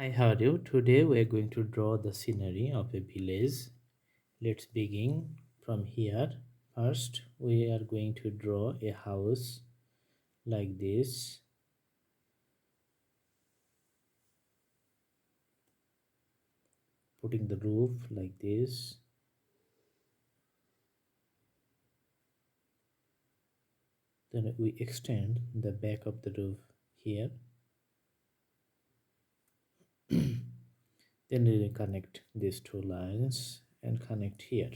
Hi, how are you? Today we are going to draw the scenery of a village. Let's begin from here. First, we are going to draw a house like this. Putting the roof like this. Then we extend the back of the roof here. Then we connect these two lines and connect here.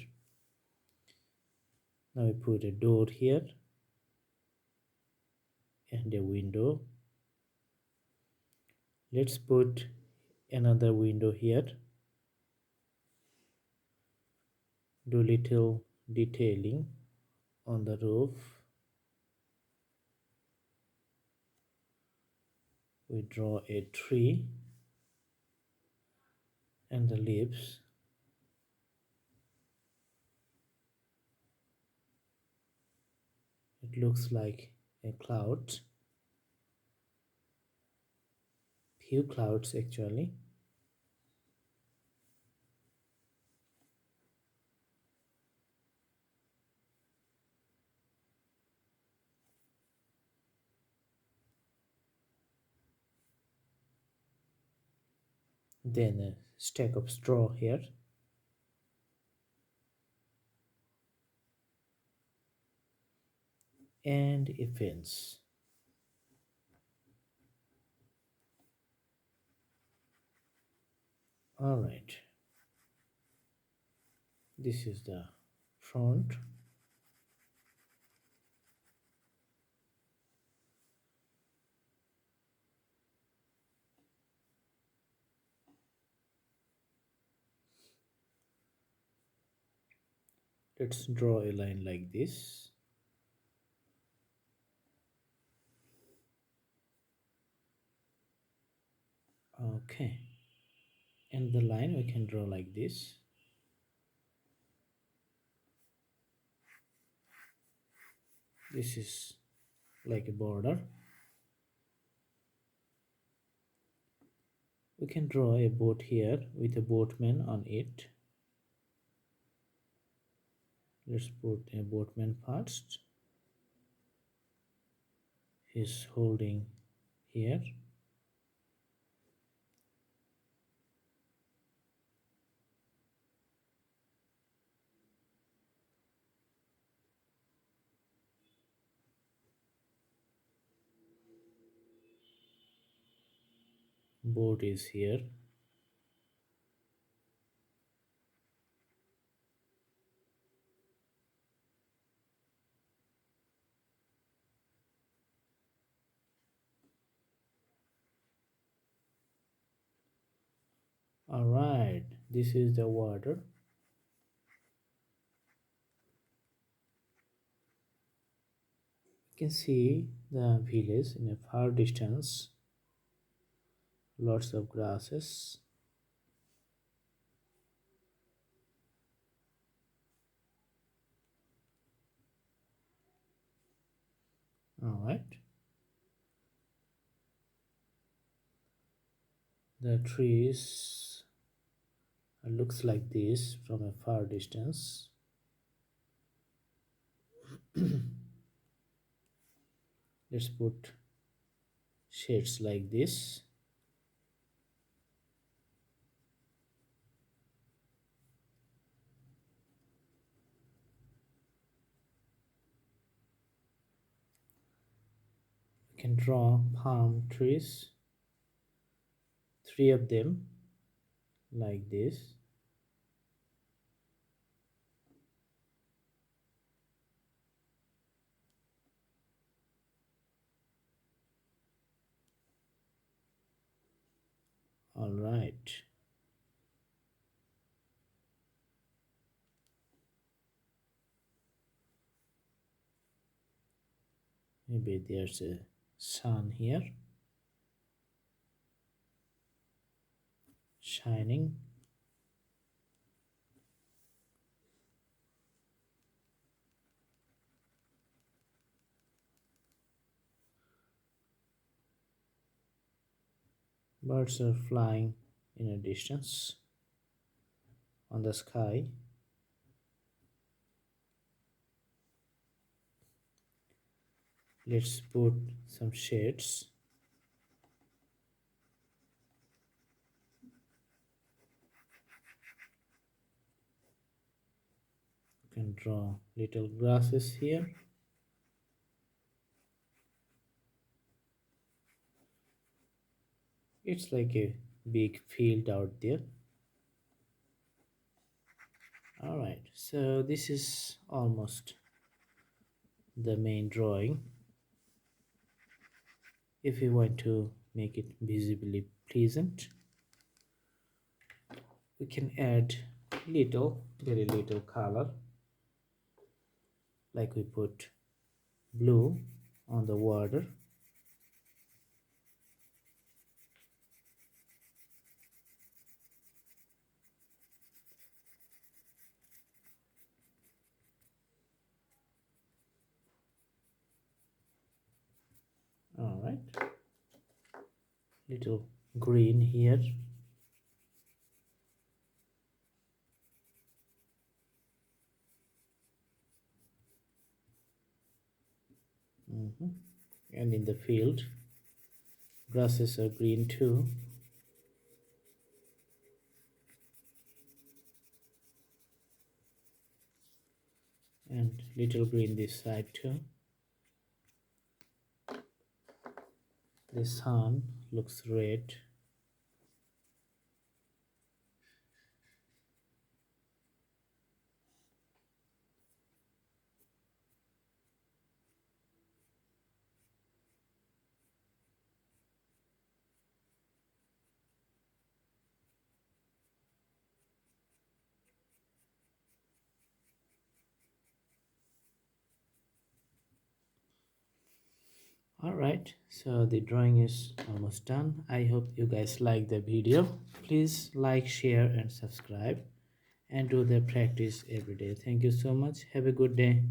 Now we put a door here and a window. Let's put another window here. Do little detailing on the roof. We draw a tree and the leaves. It looks like a cloud, few clouds actually. Then a stack of straw here. And a fence. Alright, this is the front. Let's draw a line like this. Okay, and the line we can draw like this. This is like a border. We can draw a boat here with a boatman on it. Let's put a boatman first. He's holding here. Boat is here. Alright, this is the water. You can see the village in a far distance. Lots of grasses. Alright. The trees looks like this from a far distance. Let's put shades like this. We can draw palm trees, three of them like this. Alright. Maybe there's a sun here shining. Birds are flying in a distance on the sky. Let's put some shades. You can draw little grasses here. It's like a big field out there. Alright, so this is almost the main drawing. If you want to make it visibly pleasant, we can add very little color, like we put blue on the water. All right, little green here. And in the field, grasses are green too. And little green this side too. The sun looks red. Alright, so the drawing is almost done. I hope you guys like the video. Please like, share and subscribe, and do the practice every day. Thank you so much. Have a good day.